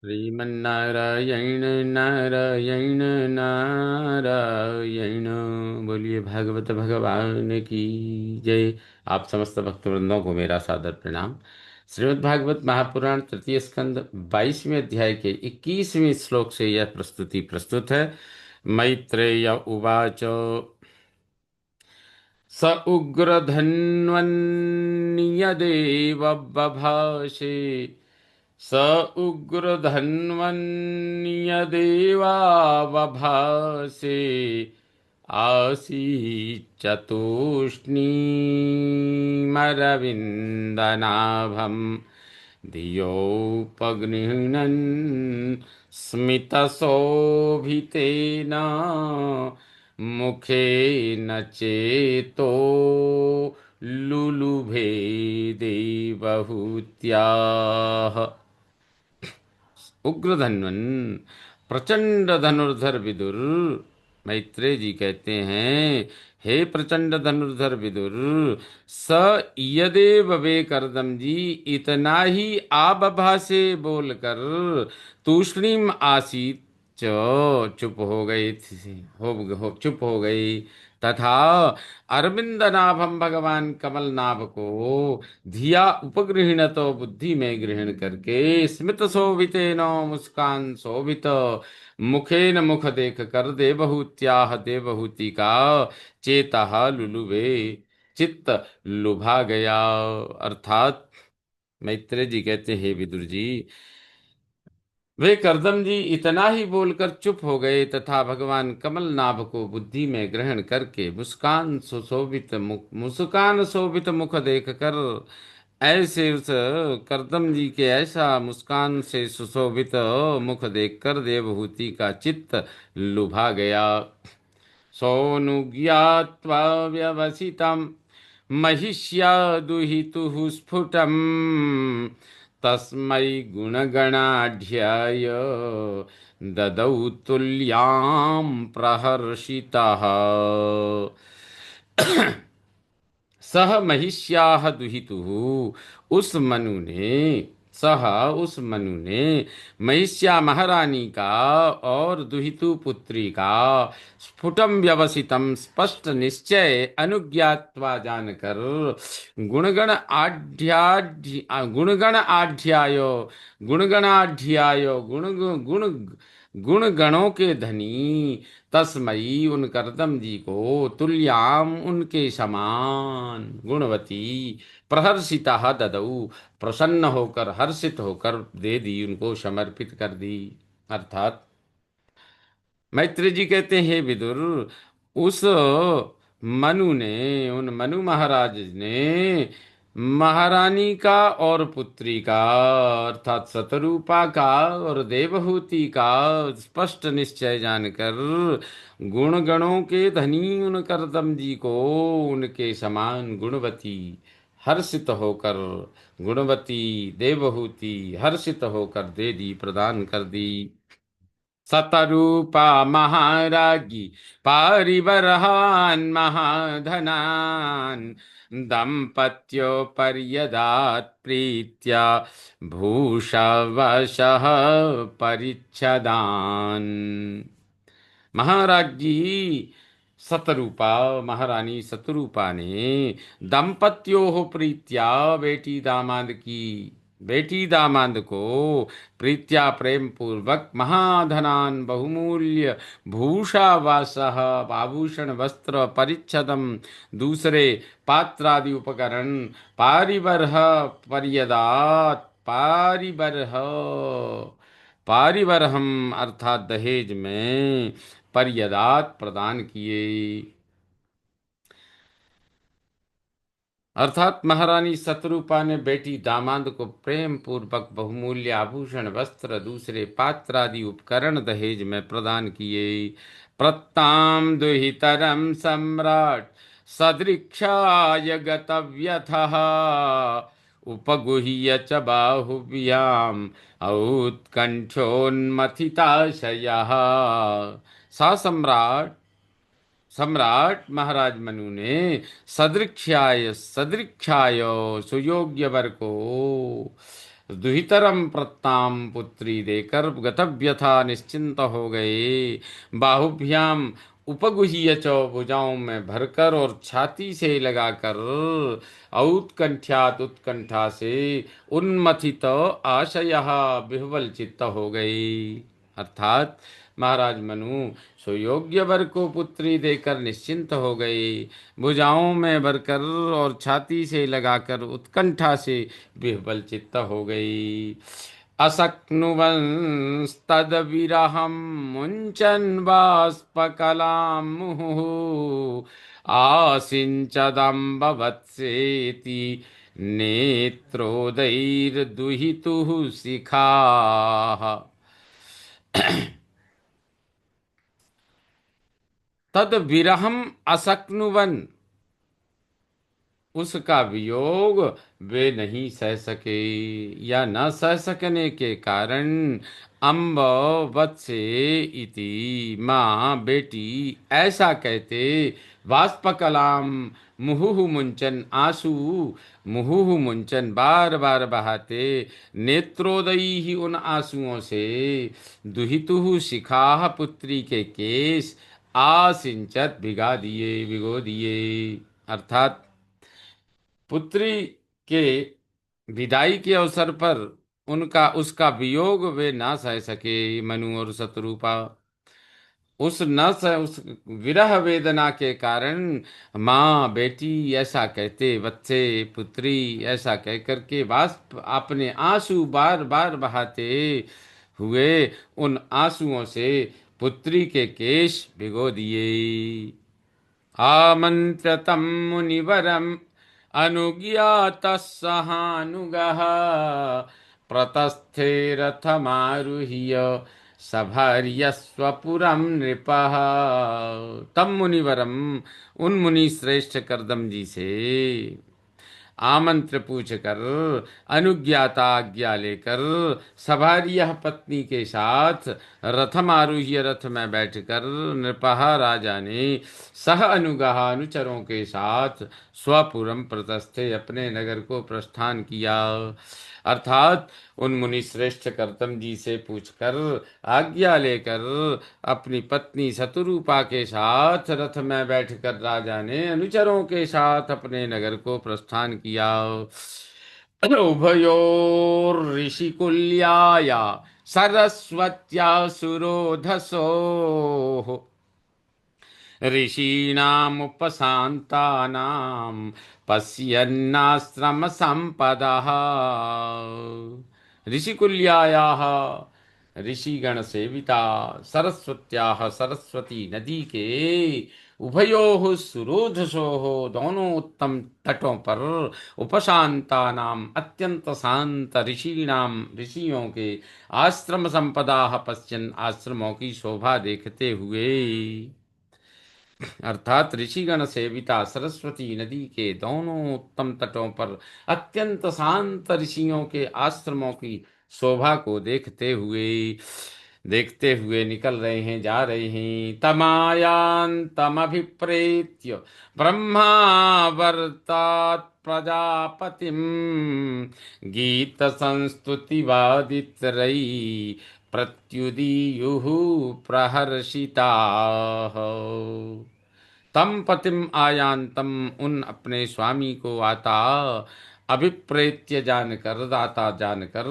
श्रीमन्नारायण नारायण नारायण। बोलिए भागवत भगवान की जय। आप समस्त भक्तवृंदों को मेरा सादर प्रणाम। श्रीमद् भागवत महापुराण तृतीय स्कंद 22वें अध्याय के 21वें श्लोक से यह प्रस्तुति प्रस्तुत है। मैत्रेय उवाच स उग्रधन्वन्यदेव बभाषे स उग्रधन्वन्यदेवावभासे आसीच्चतूष्णीमरविन्दनाभं धियोपगृह्णन् स्मितशोभितेन मुखेन चेतो लुलुभे देवहूत्याः। उग्रधन्वन प्रचंड धनुर्धर विदुर। मैत्रेय जी कहते हैं, हे प्रचंड धनुर्धर विदुर, स यदेव वे करदम जी इतना ही आबभा से बोलकर तूष्णीम आसीत चुप हो गई थी, चुप हो गई तथा अरविंद नाभम भगवान कमल नाभ को धिया उपगृहिण तो बुद्धि में ग्रहण करके स्मित शोभिते नो मुस्कान शोभित मुखेन मुख देख कर देवहूत्याह देवहूति का चेता लुलुवे चित्त लुभा गया। अर्थात मैत्रेय जी कहते हैं, हे विदुर जी, वे करदम जी इतना ही बोलकर चुप हो गए तथा भगवान कमल नाभ को बुद्धि में ग्रहण करके मुस्कान शोभित मुख देखकर ऐसे उस करदम जी के ऐसा मुस्कान से सुशोभित मुख देखकर देवहूति का चित्त लुभा गया। सोऽनुज्ञात्वा व्यवसितं महिष्या दुहितुः स्फुटम् तस्मै गुणगणाढ्याय ददौ तुल्यां प्रहर्षितः। सह महिष्याह दुहितुः, उस मनु ने सह उस मनु ने महिष्या महारानी का और दुहितु पुत्री का स्फुटम व्यवसितम स्पष्ट निश्चय अनुज्ञात्वा जानकर गुणगण आढ्यायो गुणगणाढ्यायो गुण गुण गणों के धनी तस्मयी उन करदम जी को तुल्याम उनके समान गुणवती प्रहर्षिता ददऊ प्रसन्न होकर हर्षित होकर दे दी, उनको समर्पित कर दी। अर्थात मैत्री जी कहते हैं, हे विदुर, उस मनु ने उन मनु महाराज ने महारानी का और पुत्री का अर्थात शतरूपा का और देवहूति का स्पष्ट निश्चय जानकर गुण गणों के धनी उन करदम जी को उनके समान गुणवती हर्षित होकर गुणवती देवहूति हर्षित होकर दे दी, प्रदान कर दी। शतरूपा महाराज्ञी पारिबर्हान् महाधनान् दम्पत्योपर्यदात् प्रीत्या भूषवशः परिच्छदान्। महाराज्ञी शतरूपा महारानी शतरूपा ने दंपत्यो प्रीत्या बेटी दामाद को प्रीत्या प्रेम पूर्वक महाधनान बहुमूल्य भूषा वासः आभूषण वस्त्र परिच्छदम दूसरे पात्रादि उपकरण पारिबर्ह पर्यदात पारिबरहम अर्थात दहेज में पर्यदात प्रदान किए। अर्थात महारानी शतरूपा ने बेटी दामाद को प्रेम पूर्वक बहुमूल्य आभूषण वस्त्र दूसरे पात्र आदि उपकरण दहेज में प्रदान किए। प्रत्ताम दुहितरम सम्राट सदृक्षाय गतव्यथः उपगुह्य च बाहुव्याम औत्कंठोन्मथिताशयः। सा सम्राट महाराज मनु ने सदृक्षाय सुयोग्य वर को दुहितरम प्रत्ताम पुत्री देकर गतव्यथा निश्चिंत हो गए। बाहुभ्याम उपगुह्य च, भुजाओं में भरकर और छाती से लगाकर, औत्कंठ्यात उत्कंठा से, उन्मथित आशय विह्वल चित्त हो गए। अर्थात महाराज मनु सुयोग्य वर को पुत्री देकर निश्चिंत हो गए, भुजाओं में भरकर और छाती से लगाकर उत्कंठा से विह्वल चित्त हो गई। असक्नुवंस्तद्विरहं मुञ्चन् बाष्पकलां मुहुः आसिञ्चदम्बवत्सेति नेत्रोदैर्दुहितुः शिखाः। तद विरहम असक्नुवन, उसका वियोग वे नहीं सह सके, या न सह सकने के कारण, अम्ब वत्से इति, माँ बेटी ऐसा कहते, वाष्पकलाम मुहुहु मुंचन, आंसू मुहुहु मुंचन बार बार बहाते, नेत्रोदयी ही उन आंसुओं से, दुहितुहु शिखाह पुत्री के केश, आसिंचत भिगा दिए भिगो दिए। अर्थात पुत्री के विदाई के अवसर पर उनका उसका वियोग वे ना सह सके, मनु और शत्रुपा। उस विरह वेदना के कारण माँ बेटी ऐसा कहते, वत्से पुत्री ऐसा कह करके वाष्प अपने आंसू बार बार बहाते हुए उन आंसुओं से पुत्री के केश भिगो दिए। आमन्त्रतं मुनिवरम् अनुज्ञातः सहानुगः, प्रतस्थे रथमारुह्य सभार्यस्वपुरं नृपः। तम मुनिवरम, उन मुनि श्रेष्ठ करदम जी से आमंत्र पूछकर, अनुज्ञाता आज्ञा लेकर, सभार्यः पत्नी के साथ, रथमारूह्य रथ में बैठकर, नृपः राजा ने, सह अनुगः अनुचरों के साथ, स्वपुरम प्रतस्थे अपने नगर को प्रस्थान किया। अर्थात उन मुनि श्रेष्ठ करदम जी से पूछकर, आज्ञा लेकर, अपनी पत्नी शतरूपा के साथ रथ में बैठकर राजा ने अनुचरों के साथ अपने नगर को प्रस्थान किया। उभयोर ऋषिकुल्याया सरस्वत्या सुरोधसो, ऋषीणामुपशान्तानां पश्यन्नाश्रमसम्पदः। ऋषिकुल्यायाः, ऋषिगण सेविता, सरस्वत्याः सरस्वती नदी के, उभयोः सुरोधसोः दोनों उत्तम तटों पर, उपशांतानाम अत्यंत शांत, ऋषीणाम ऋषियों के, आश्रम संपदा पश्यन आश्रमों की शोभा देखते हुए। अर्थात ऋषिगण सेविता सरस्वती नदी के दोनों उत्तम तटों पर अत्यंत शांत ऋषियों के आश्रमों की शोभा को देखते हुए निकल रहे हैं, जा रहे हैं। तमायान्तमभिप्रेत्य ब्रह्मावर्तात् प्रजापतिम, गीत संस्तुति वादित्रैः प्रत्युदीयुः प्रहर्षिताः। तम पतिम आयांतम, उन अपने स्वामी को आता, अभिप्रेत्य जानकर, दाता जानकर,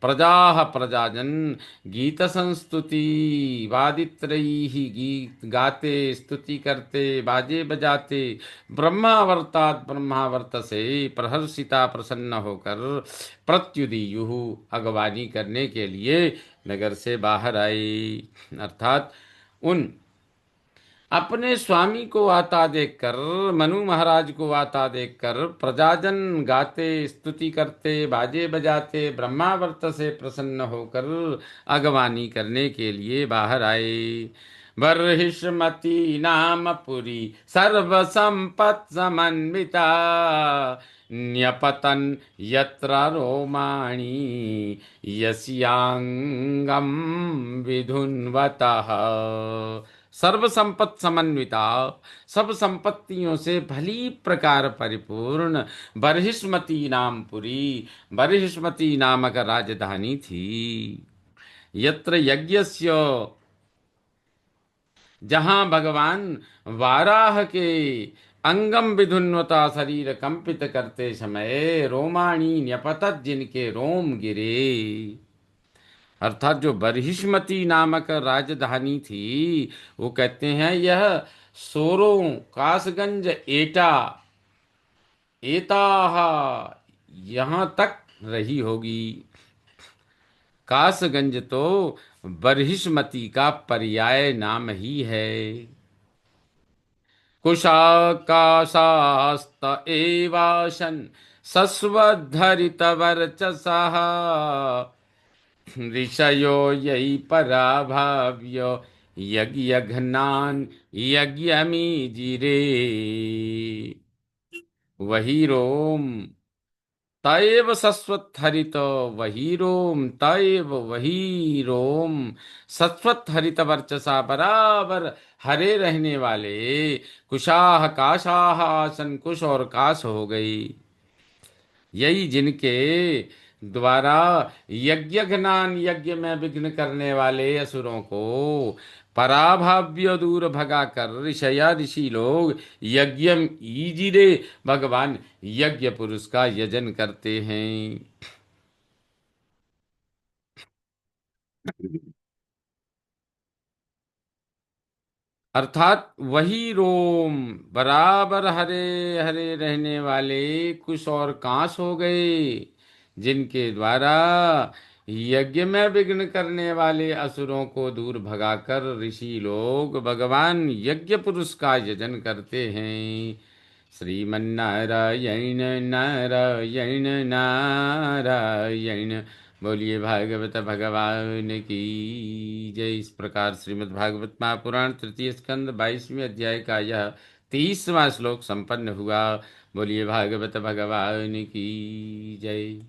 प्रजा प्रजाजन, गीत संस्तुति वादित्रयी गीत गाते, स्तुति करते, बाजे बजाते, ब्रह्मावर्तात् ब्रह्मावर्त से, प्रहर्षिता प्रसन्न होकर, प्रत्युदीयुः अगवानी करने के लिए नगर से बाहर आए। अर्थात उन अपने स्वामी को आता देखकर, मनु महाराज को आता देखकर, प्रजाजन गाते, स्तुति करते, बाजे बजाते, ब्रह्मावर्त से प्रसन्न होकर अगवानी करने के लिए बाहर आए। बर्हिष्मती नाम पुरी सर्व संपत् समन्विता, न्यपतन यत्र रोमाणी यस्यांगम विधुन्वतः। सर्व संपत समन्विता, सब संपत्तियों से भली प्रकार परिपूर्ण बर्हिष्मती नाम पुरी, बर्हिष्मती नामक राजधानी थी। यत्र यज्ञस्य, जहां भगवान वाराह के अंगम विधुन्वता शरीर कंपित करते समय रोमाणी न्यपतत, जिनके रोम गिरे, अर्थात जो बर्हिष्मती नामक राजधानी थी, वो कहते हैं यह सोरों, कासगंज, एटा, एताहा, यहाँ तक रही होगी। कासगंज तो बर्हिष्मती का पर्याय नाम ही है। कुशाकाशास्त एवाशन सस्वद्धरितवर्चसः, ऋषयो यही पराभाव्य यज्ञघ्नान यज्ञमीजिरे। वही रोम तैव सस्वत हरित, वही रोम तैव, वही रोम सस्वत हरित वर्चसा, बराबर हरे रहने वाले कुशाह काशाह आसन, कुश और काश हो गई। यही जिनके द्वारा यज्ञघ्नान, यज्ञ में विघ्न करने वाले असुरों को पराभाव्य दूर भगा कर ऋषया, ऋषि लोग यज्ञम ईजिरे, भगवान यज्ञ पुरुष का यजन करते हैं। अर्थात वही रोम बराबर हरे हरे रहने वाले कुश और कांस हो गए, जिनके द्वारा यज्ञ में विघ्न करने वाले असुरों को दूर भगाकर ऋषि लोग भगवान यज्ञ पुरुष का यजन करते हैं। श्रीमन्नारायण नारायण नारायण। बोलिए भागवत भगवान की जय। इस प्रकार श्रीमद् भागवत महापुराण तृतीय स्कंद 22वें अध्याय का यह 30वां श्लोक संपन्न हुआ। बोलिए भागवत भगवान की जय।